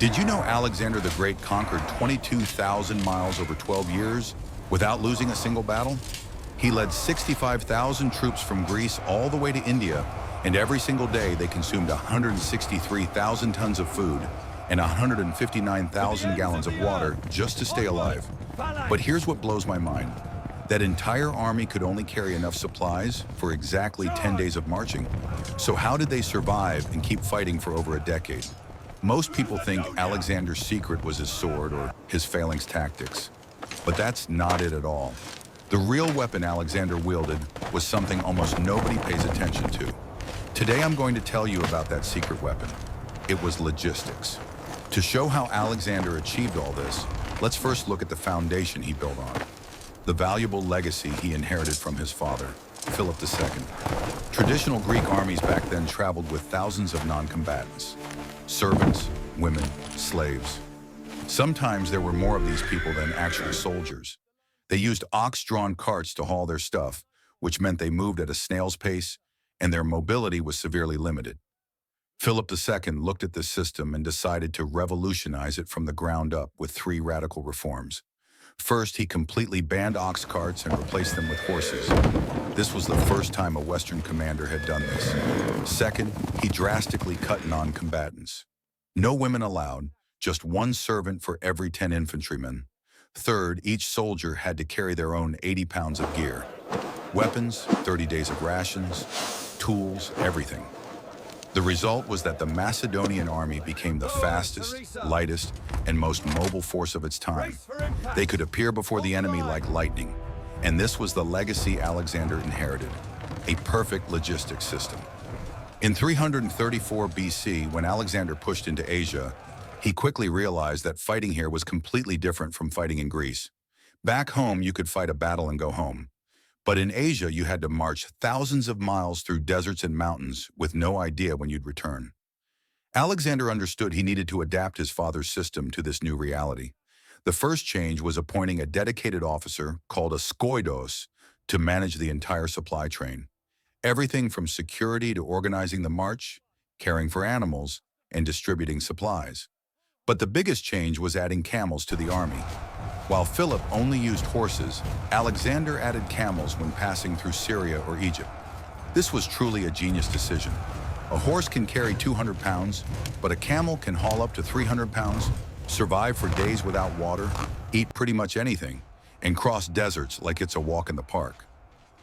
Did you know Alexander the Great conquered 22,000 miles over 12 years without losing a single battle? He led 65,000 troops from Greece all the way to India, and every single day they consumed 163,000 tons of food and 159,000 gallons of water just to stay alive. But here's what blows my mind. That entire army could only carry enough supplies for exactly 10 days of marching. So how did they survive and keep fighting for over a decade? Most people think Alexander's secret was his sword or his phalanx tactics. But that's not it at all. The real weapon Alexander wielded was something almost nobody pays attention to. Today I'm going to tell you about that secret weapon. It was logistics. To show how Alexander achieved all this, let's first look at the foundation he built on. The valuable legacy he inherited from his father, Philip II. Traditional Greek armies back then traveled with thousands of non-combatants. Servants, women, slaves. Sometimes there were more of these people than actual soldiers. They used ox-drawn carts to haul their stuff, which meant they moved at a snail's pace, and their mobility was severely limited. Philip II looked at this system and decided to revolutionize it from the ground up with three radical reforms. First, he completely banned ox carts and replaced them with horses. This was the first time a Western commander had done this. Second, he drastically cut non-combatants. No women allowed, just one servant for every 10 infantrymen. Third, each soldier had to carry their own 80 pounds of gear. Weapons, 30 days of rations, tools, everything. The result was that the Macedonian army became the fastest, lightest, and most mobile force of its time. They could appear before the enemy like lightning, and this was the legacy Alexander inherited, a perfect logistics system. In 334 BC, when Alexander pushed into Asia, he quickly realized that fighting here was completely different from fighting in Greece. Back home, you could fight a battle and go home. But in Asia, you had to march thousands of miles through deserts and mountains with no idea when you'd return. Alexander understood he needed to adapt his father's system to this new reality. The first change was appointing a dedicated officer called a skoidos to manage the entire supply train. Everything from security to organizing the march, caring for animals, and distributing supplies. But the biggest change was adding camels to the army. While Philip only used horses, Alexander added camels when passing through Syria or Egypt. This was truly a genius decision. A horse can carry 200 pounds, but a camel can haul up to 300 pounds, survive for days without water, eat pretty much anything, and cross deserts like it's a walk in the park.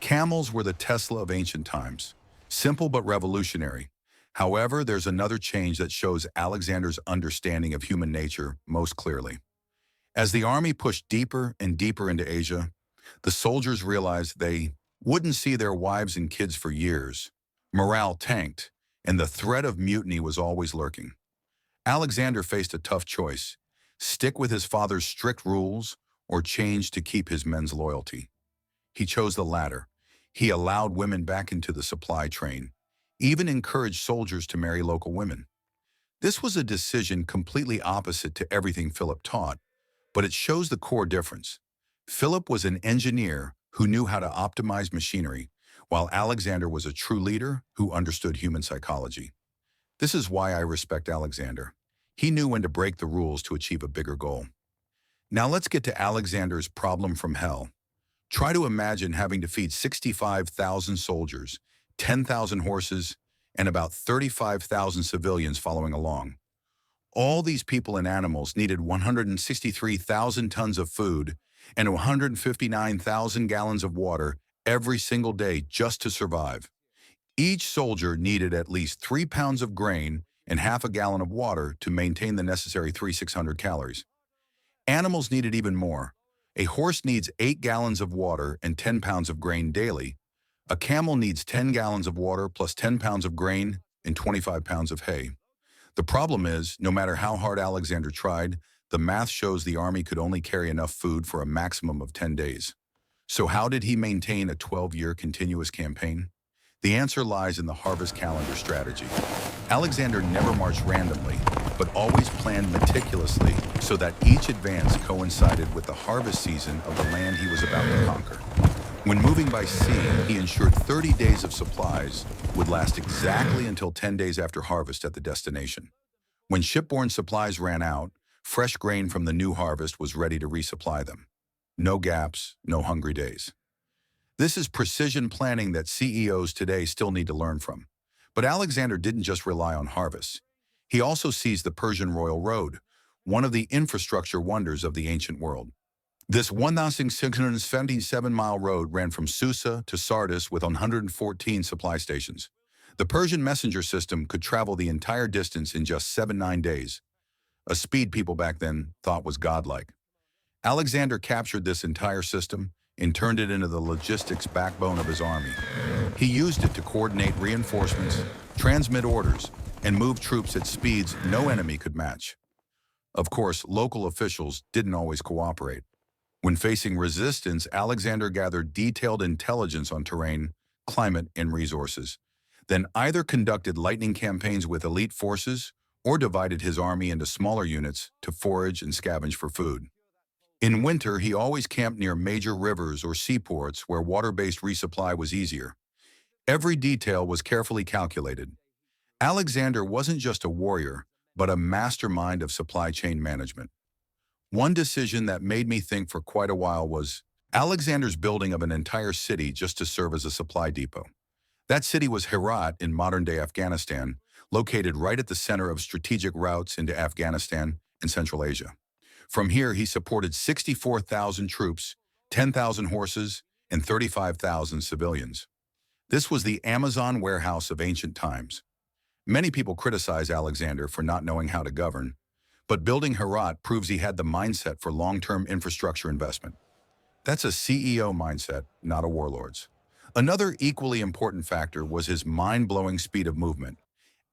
Camels were the Tesla of ancient times, simple but revolutionary. However, there's another change that shows Alexander's understanding of human nature most clearly. As the army pushed deeper and deeper into Asia, the soldiers realized they wouldn't see their wives and kids for years. Morale tanked, and the threat of mutiny was always lurking. Alexander faced a tough choice: stick with his father's strict rules or change to keep his men's loyalty. He chose the latter. He allowed women back into the supply train, even encouraged soldiers to marry local women. This was a decision completely opposite to everything Philip taught, but it shows the core difference. Philip was an engineer who knew how to optimize machinery, while Alexander was a true leader who understood human psychology. This is why I respect Alexander. He knew when to break the rules to achieve a bigger goal. Now let's get to Alexander's problem from hell. Try to imagine having to feed 65,000 soldiers, 10,000 horses, and about 35,000 civilians following along. All these people and animals needed 163,000 tons of food and 159,000 gallons of water every single day just to survive. Each soldier needed at least 3 pounds of grain and half a gallon of water to maintain the necessary 3,600 calories. Animals needed even more. A horse needs 8 gallons of water and 10 pounds of grain daily. A camel needs 10 gallons of water plus 10 pounds of grain and 25 pounds of hay. The problem is, no matter how hard Alexander tried, the math shows the army could only carry enough food for a maximum of 10 days. So how did he maintain a 12-year continuous campaign? The answer lies in the harvest calendar strategy. Alexander never marched randomly, but always planned meticulously so that each advance coincided with the harvest season of the land he was about to conquer. When moving by sea, he ensured 30 days of supplies would last exactly until 10 days after harvest at the destination. When shipborne supplies ran out, fresh grain from the new harvest was ready to resupply them. No gaps, no hungry days. This is precision planning that CEOs today still need to learn from. But Alexander didn't just rely on harvests. He also seized the Persian Royal Road, one of the infrastructure wonders of the ancient world. This 1,677-mile road ran from Susa to Sardis with 114 supply stations. The Persian messenger system could travel the entire distance in just 7-9 days, a speed people back then thought was godlike. Alexander captured this entire system and turned it into the logistics backbone of his army. He used it to coordinate reinforcements, transmit orders, and move troops at speeds no enemy could match. Of course, local officials didn't always cooperate. When facing resistance, Alexander gathered detailed intelligence on terrain, climate, and resources, then either conducted lightning campaigns with elite forces or divided his army into smaller units to forage and scavenge for food. In winter, he always camped near major rivers or seaports where water-based resupply was easier. Every detail was carefully calculated. Alexander wasn't just a warrior, but a mastermind of supply chain management. One decision that made me think for quite a while was Alexander's building of an entire city just to serve as a supply depot. That city was Herat in modern-day Afghanistan, located right at the center of strategic routes into Afghanistan and Central Asia. From here, he supported 64,000 troops, 10,000 horses, and 35,000 civilians. This was the Amazon warehouse of ancient times. Many people criticize Alexander for not knowing how to govern, but building Herat proves he had the mindset for long-term infrastructure investment. That's a CEO mindset, not a warlord's. Another equally important factor was his mind-blowing speed of movement.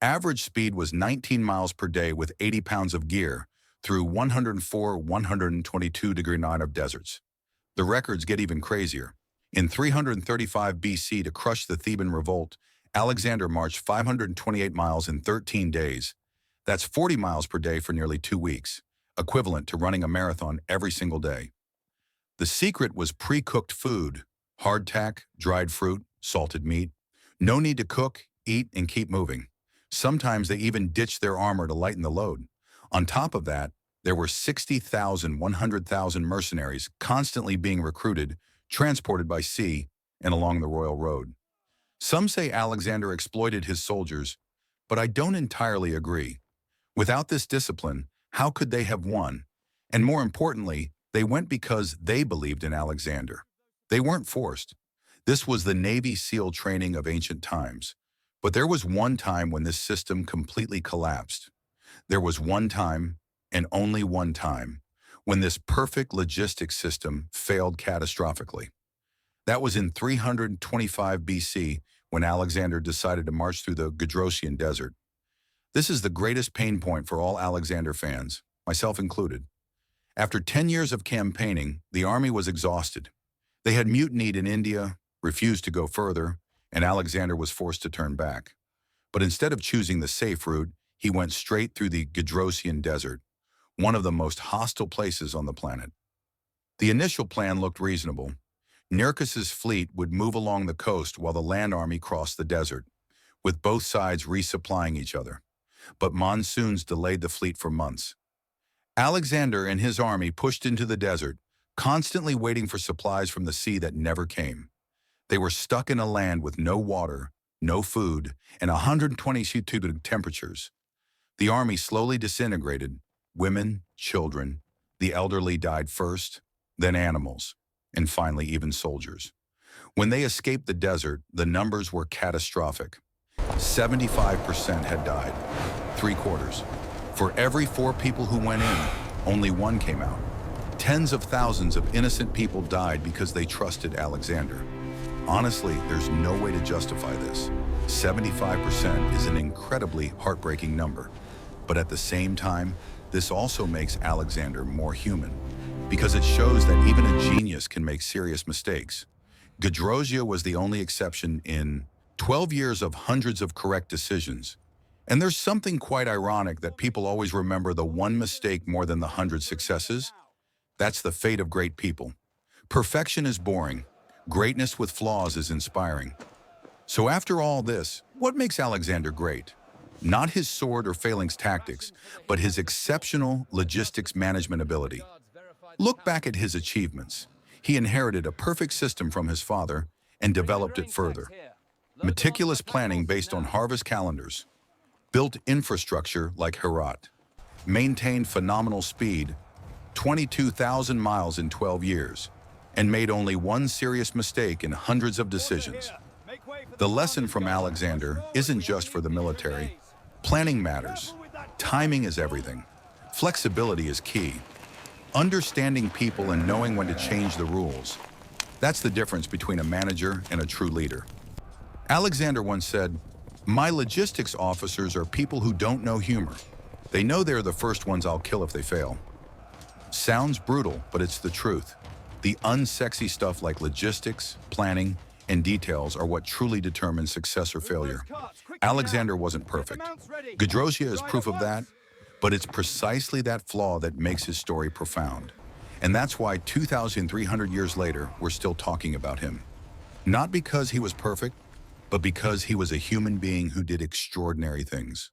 Average speed was 19 miles per day with 80 pounds of gear through 104, 122-degree of deserts. The records get even crazier. In 335 BC, to crush the Theban revolt, Alexander marched 528 miles in 13 days. That's 40 miles per day for nearly 2 weeks, equivalent to running a marathon every single day. The secret was pre-cooked food, hardtack, dried fruit, salted meat. No need to cook, eat, and keep moving. Sometimes they even ditched their armor to lighten the load. On top of that, there were 60,000, 100,000 mercenaries constantly being recruited, transported by sea, and along the Royal Road. Some say Alexander exploited his soldiers, but I don't entirely agree. Without this discipline, how could they have won? And more importantly, they went because they believed in Alexander. They weren't forced. This was the Navy SEAL training of ancient times. But there was one time when this system completely collapsed. There was one time, and only one time, when this perfect logistics system failed catastrophically. That was in 325 BC, when Alexander decided to march through the Gadrosian desert. This is the greatest pain point for all Alexander fans, myself included. After 10 years of campaigning, the army was exhausted. They had mutinied in India, refused to go further, and Alexander was forced to turn back. But instead of choosing the safe route, he went straight through the Gadrosian desert, one of the most hostile places on the planet. The initial plan looked reasonable. Granicus's fleet would move along the coast while the land army crossed the desert, with both sides resupplying each other. But monsoons delayed the fleet for months. Alexander and his army pushed into the desert, constantly waiting for supplies from the sea that never came. They were stuck in a land with no water, no food, and 122 temperatures. The army slowly disintegrated. Women, children, the elderly died first, then animals, and finally even soldiers. When they escaped the desert, the numbers were catastrophic. 75% had died, 3/4. For every 4 people who went in, only 1 came out. Tens of thousands of innocent people died because they trusted Alexander. Honestly, there's no way to justify this. 75% is an incredibly heartbreaking number. But at the same time, this also makes Alexander more human, because it shows that even a genius can make serious mistakes. Gadrosia was the only exception in 12 years of hundreds of correct decisions. And there's something quite ironic that people always remember the one mistake more than the 100 successes. That's the fate of great people. Perfection is boring. Greatness with flaws is inspiring. So after all this, what makes Alexander great? Not his sword or phalanx tactics, but his exceptional logistics management ability. Look back at his achievements. He inherited a perfect system from his father and developed it further. Meticulous planning based on harvest calendars, built infrastructure like Herat, maintained phenomenal speed, 22,000 miles in 12 years, and made only one serious mistake in hundreds of decisions. The lesson from Alexander isn't just for the military. Planning matters. Timing is everything. Flexibility is key. Understanding people and knowing when to change the rules. That's the difference between a manager and a true leader. Alexander once said, "My logistics officers are people who don't know humor. They know they're the first ones I'll kill if they fail." Sounds brutal, but it's the truth. The unsexy stuff like logistics, planning, and details are what truly determines success or failure. Alexander wasn't perfect. Gadrosian is proof of that, but it's precisely that flaw that makes his story profound. And that's why 2,300 years later, we're still talking about him. Not because he was perfect, but because he was a human being who did extraordinary things.